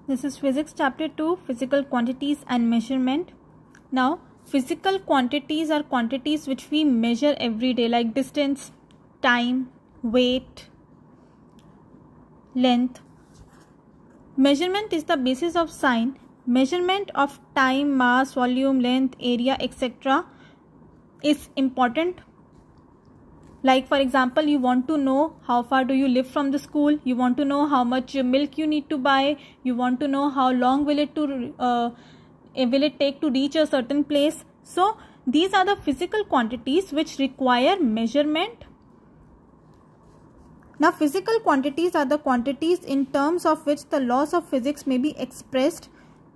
This is Physics Chapter 2, Physical Quantities and Measurement. Now, physical quantities are quantities which we measure every day, like distance, time, weight, length. Measurement is the basis of science. Measurement of time, mass, volume, length, area, etc. is important. Like for example, you want to know how far do you live from the school, you want to know how much milk you need to buy, you want to know how long will it take to reach a certain place. So these are the physical quantities which require measurement. Now physical quantities are the quantities in terms of which the laws of physics may be expressed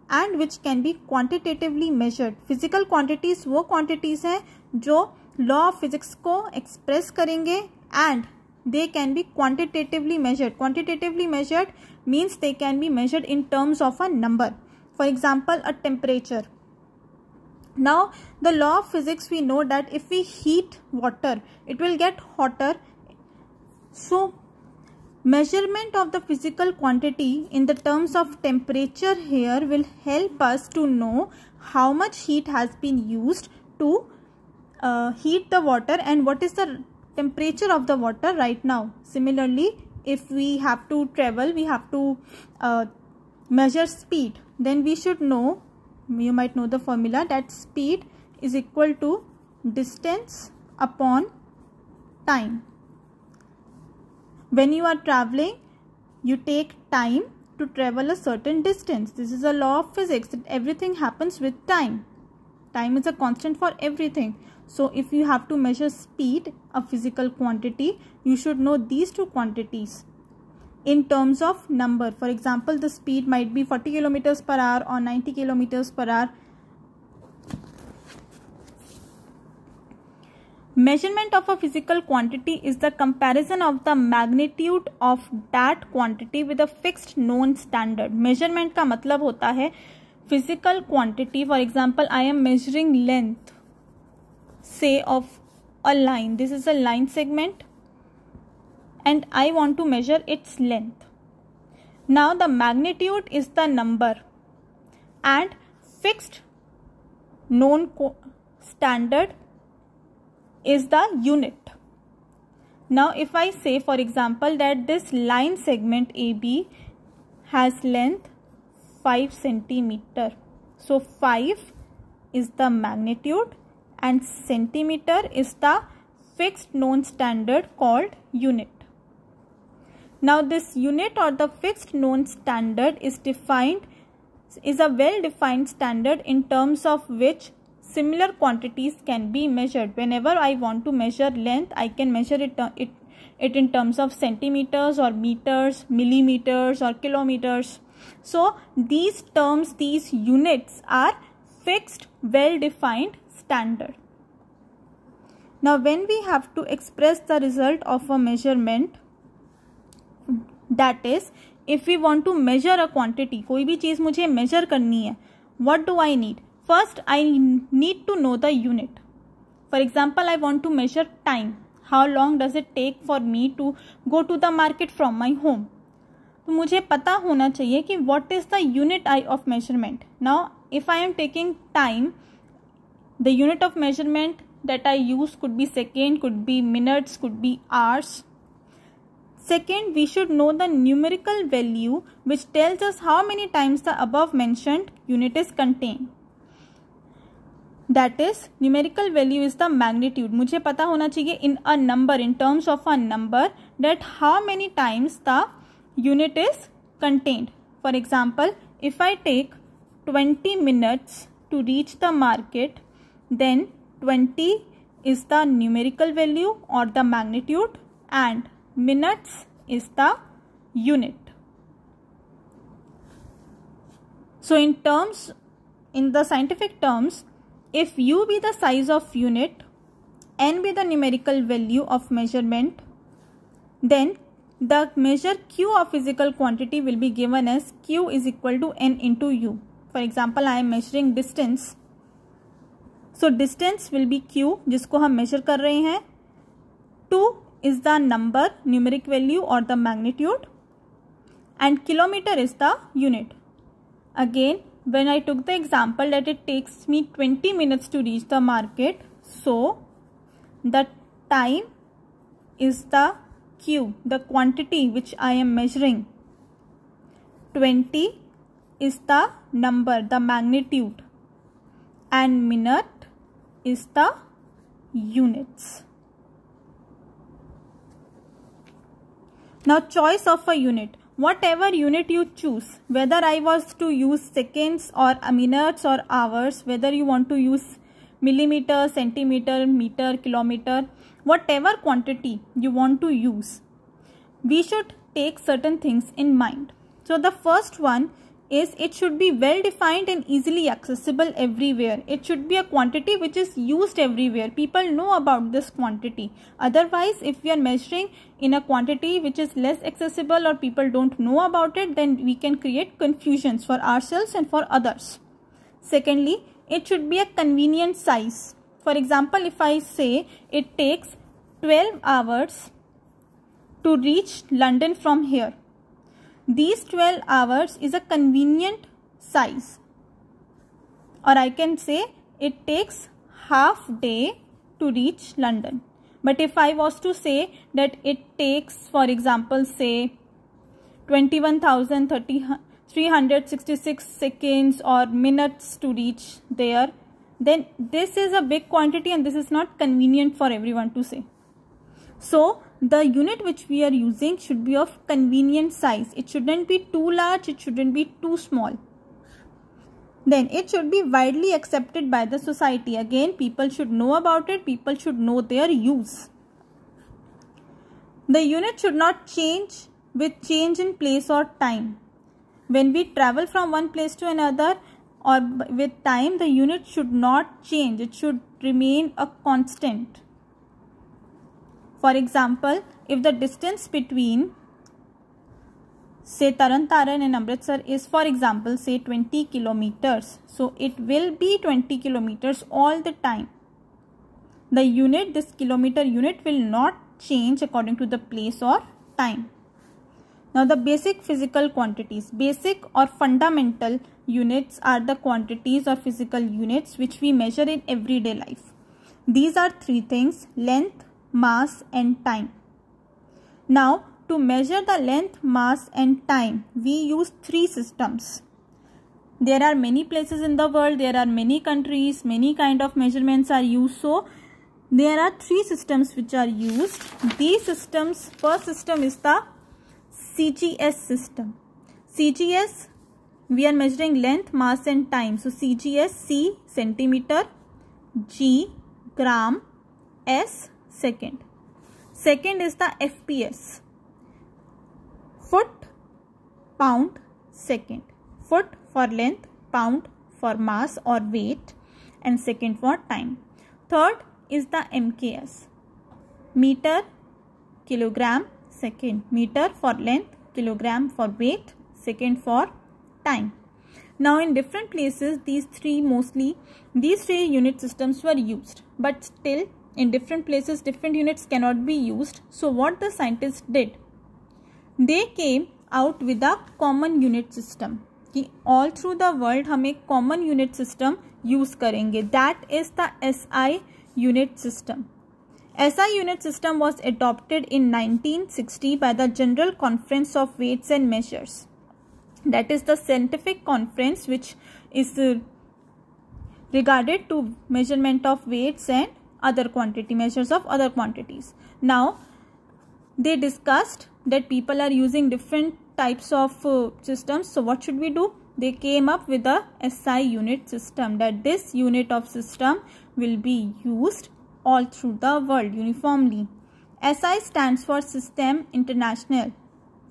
and which can be quantitatively measured. Physical quantities वो quantities हैं जो law of physics को express करेंगे and they can be quantitatively measured. Quantitatively measured means they can be measured in terms of a number. For example a temperature. Now the law of physics we know that if we heat water it will get hotter. So measurement of the physical quantity in the terms of temperature here will help us to know how much heat has been used to heat the water and what is the temperature of the water right now. Similarly, if we have to travel, we have to measure speed, then we should know, you might know the formula, that speed is equal to distance upon time. When you are traveling, you take time to travel a certain distance. This is a law of physics, that everything happens with time. Time is a constant for everything. So if you have to measure speed, a physical quantity, you should know these two quantities in terms of number. For example, the speed might be 40 kilometers per hour or 90 kilometers per hour. Measurement of a physical quantity is the comparison of the magnitude of that quantity with a fixed known standard. Measurement का मतलब होता है physical quantity. For example, I am measuring length, say of a line. This is a line segment and I want to measure its length. Now the magnitude is the number and fixed known standard is the unit. Now if I say for example that this line segment AB has length 5 centimeter. So 5 is the magnitude and centimeter is the fixed known standard called unit. Now this unit or the fixed known standard is a well defined standard in terms of which similar quantities can be measured. Whenever I want to measure length, I can measure it in terms of centimeters or meters, millimeters or kilometers. So these terms, these units are fixed, well defined standard. Now when we have to express the result of a measurement, that is if we want to measure a quantity, कोई भी चीज़ मुझे measure करनी है, what do I need? First I need to know the unit. For example, I want to measure time. How long does it take for me to go to the market from my home? तो मुझे पता होना चाहिए कि what is the unit of measurement. Now if I am taking time, the unit of measurement that I use could be second, could be minutes, could be hours. Second, we should know the numerical value which tells us how many times the above mentioned unit is contained. That is, numerical value is the magnitude. मुझे पता होना चाहिए in a number, in terms of a number, that how many times the unit is contained. For example, if I take 20 minutes to reach the market, then 20 is the numerical value or the magnitude and minutes is the unit. So in the scientific terms, if U be the size of unit, N be the numerical value of measurement, then the measure Q of physical quantity will be given as Q is equal to N into U. For example, I am measuring distance. So distance will be Q, जिसको हम measure कर रहे हैं. 2 is the number, numeric value or the magnitude, and kilometer is the unit. Again, when I took the example that it takes me 20 minutes to reach the market, so the time is the Q, the quantity which I am measuring. 20 is the number, the magnitude, and minute is the units. Now, choice of a unit. Whatever unit you choose, whether I was to use seconds or minutes or hours, whether you want to use millimeter, centimeter, meter, kilometer, whatever quantity you want to use, we should take certain things in mind. So the first one is it should be well defined and easily accessible everywhere. It should be a quantity which is used everywhere. People know about this quantity. Otherwise, if we are measuring in a quantity which is less accessible or people don't know about it, then we can create confusions for ourselves and for others. Secondly, it should be a convenient size. For example, if I say it takes 12 hours to reach London from here, these 12 hours is a convenient size. Or I can say it takes half day to reach London. But if I was to say that it takes, for example, say 21,366 seconds or minutes to reach there, then this is a big quantity and this is not convenient for everyone to say. So the unit which we are using should be of convenient size. It shouldn't be too large, it shouldn't be too small. Then it should be widely accepted by the society. Again, people should know about it, people should know their use. The unit should not change with change in place or time. When we travel from one place to another or with time, the unit should not change, it should remain a constant. For example, if the distance between say Taran and Amritsar is, for example, say 20 kilometers, so it will be 20 kilometers all the time. The unit, this kilometer unit, will not change according to the place or time. Now the basic physical quantities. Basic or fundamental units are the quantities or physical units which we measure in everyday life. These are three things: length, mass and time. Now to measure the length, mass and time, we use three systems. There are many places in the world, there are many countries, many kind of measurements are used. So there are three systems which are used. These systems, first system is the CGS system. CGS, we are measuring length, mass and time. So CGS, C centimeter, G gram, S second. Second is the FPS, foot, pound, second. Foot for length, pound for mass or weight, and second for time. Third is the MKS, meter, kilogram, second. Meter for length, kilogram for weight, second for time. Now in different places, these three unit systems were used, but still in different places different units cannot be used. So what the scientists did, they came out with a common unit system कि all through the world हम एक common unit system use करेंगे. That is the SI unit system. SI unit system was adopted in 1960 by the General Conference of Weights and Measures. That is the scientific conference which is regarded to measurement of weights and other quantity measures of other quantities. Now they discussed that people are using different types of systems. So what should we do? They came up with a SI unit system, that this unit of system will be used all through the world uniformly. SI stands for Système International.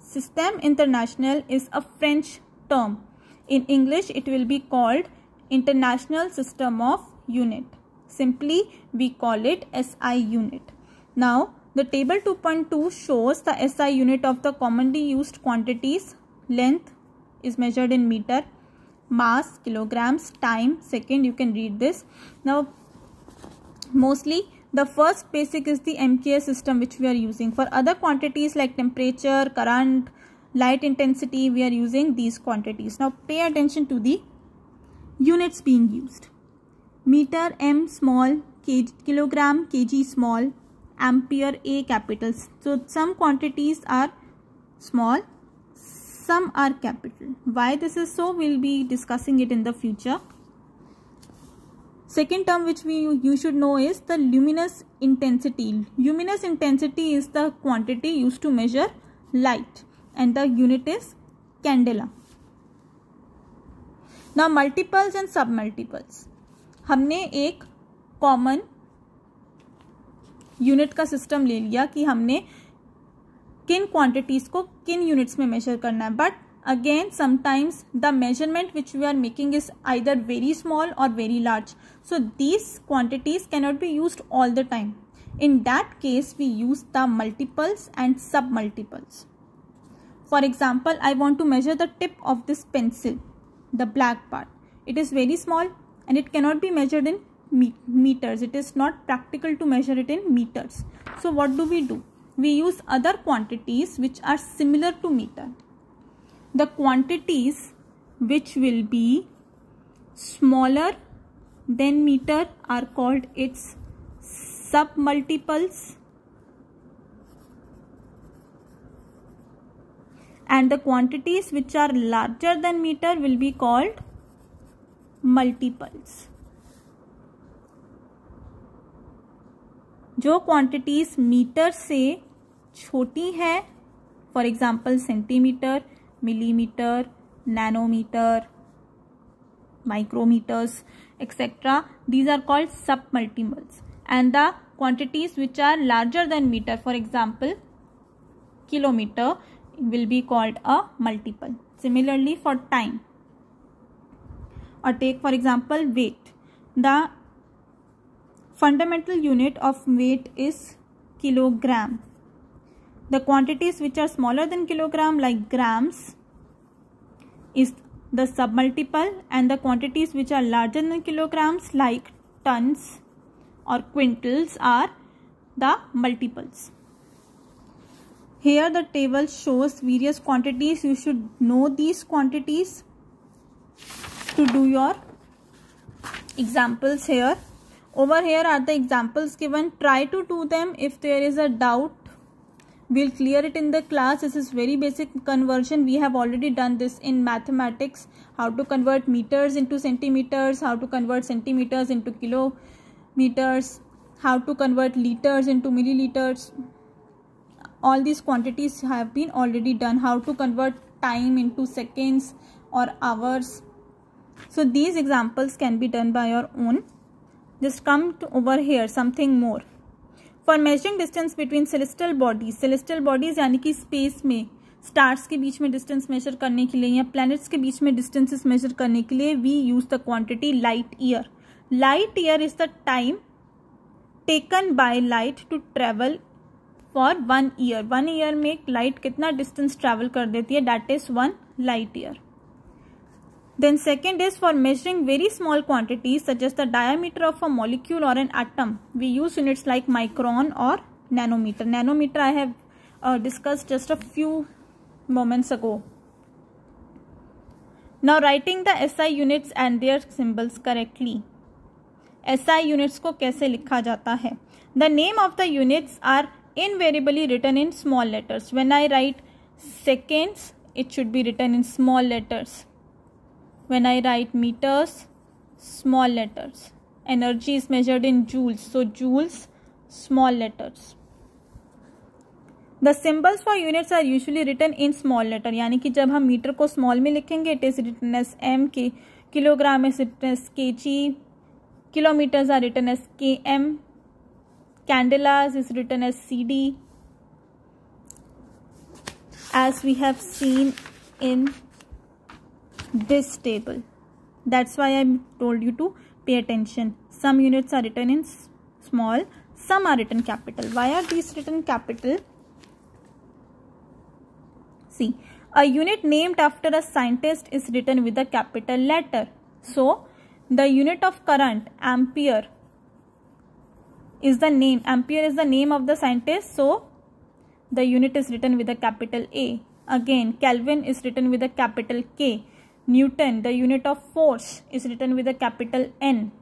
Système International is a French term. In English, it will be called International System of Unit. Simply, we call it SI unit. Now, the table 2.2 shows the SI unit of the commonly used quantities. Length is measured in meter, mass, kilograms, time, second. You can read this. Now, mostly the first basic is the MKS system which we are using. For other quantities like temperature, current, light intensity, we are using these quantities. Now pay attention to the units being used. Meter, M small, kilogram, kg small, ampere, A capitals. So some quantities are small, some are capital. Why this is so, we'll be discussing it in the future. Second term which you should know is the luminous intensity. Luminous intensity is the quantity used to measure light and the unit is candela. Now multiples and submultiples. हमने एक common unit का system ले लिया कि हमने किन quantities को किन यूनिट्स में मेजर करना है, but again sometimes the measurement which we are making is either very small or very large, so these quantities cannot be used all the time. In that case we use the multiples and submultiples. For example, I want to measure the tip of this pencil, the black part. It is very small and it cannot be measured in meters. It is not practical to measure it in meters. So what do? We use other quantities which are similar to meter. The quantities which will be smaller than meter are called its submultiples, and the quantities which are larger than meter will be called multiples. जो quantities metre से छोटी है, for example centimetre, millimeter, nanometer, micrometers, etc. These are called submultiples. And the quantities which are larger than meter, for example, kilometer, will be called a multiple. Similarly for time. Or take for example weight. The fundamental unit of weight is kilogram. The quantities which are smaller than kilogram, like grams, is the submultiple, and the quantities which are larger than kilograms, like tons or quintals, are the multiples. Here the table shows various quantities. You should know these quantities to do your examples here. Over here are the examples given. Try to do them. If there is a doubt, we'll clear it in the class. This is very basic conversion. We have already done this in mathematics. How to convert meters into centimeters, how to convert centimeters into kilometers, how to convert liters into milliliters. All these quantities have been already done. How to convert time into seconds or hours. So these examples can be done by your own. Just come to over here, something more. For measuring distance between celestial bodies यानी कि space में stars के बीच में distance measure करने के लिए या planets के बीच में डिस्टेंसेस मेजर करने के लिए we use the quantity light year. Light year is the time taken by light to travel for 1 year. 1 year में लाइट कितना डिस्टेंस ट्रेवल कर देती है, that is 1 light year. Then second is for measuring very small quantities such as the diameter of a molecule or an atom. We use units like micron or nanometer. Nanometer I have discussed just a few moments ago. Now writing the SI units and their symbols correctly. SI units को कैसे लिखा जाता है? The name of the units are invariably written in small letters. When I write seconds, it should be written in small letters. When I write meters, small letters. Energy is measured in joules, so joules, small letters. The symbols for units are usually written in small letter. यानी कि जब हम metre को small में लिखेंगे, it is written as m, kilogram is written as kg, kilometers are written as km, candelas is written as cd, as we have seen in this table. That's why I told you to pay attention. Some units are written in small, some are written capital. Why are these written capital? See, a unit named after a scientist is written with a capital letter. So the unit of current, ampere, is the name. Ampere is the name of the scientist, so the unit is written with a capital A. Again, Kelvin is written with a capital K. Newton, the unit of force, is written with a capital N.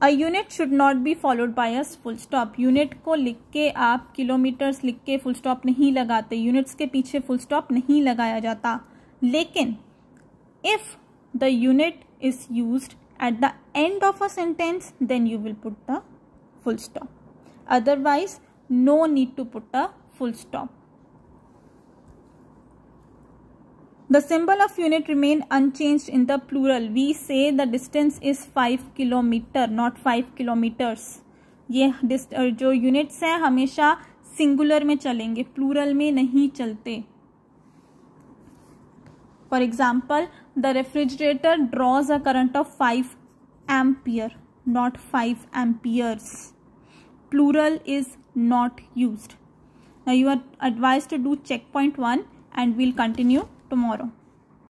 A unit should not be followed by a full stop. Unit को लिख के आप kilometres लिख के full stop नहीं लगाते. Units के पीछे फुल स्टॉप नहीं लगाया जाता. लेकिन if the unit is used at the end of a sentence, then you will put the full stop. Otherwise, no need to put a full stop. The symbol of unit remain unchanged in the plural. We say the distance is 5 kilometer, not 5 kilometers. ये जो units हैं हमेशा singular में चलेंगे, plural में नहीं चलते. For example, the refrigerator draws a current of 5 ampere, not 5 amperes. Plural is not used. Now you are advised to do checkpoint 1 and we'll continue tomorrow.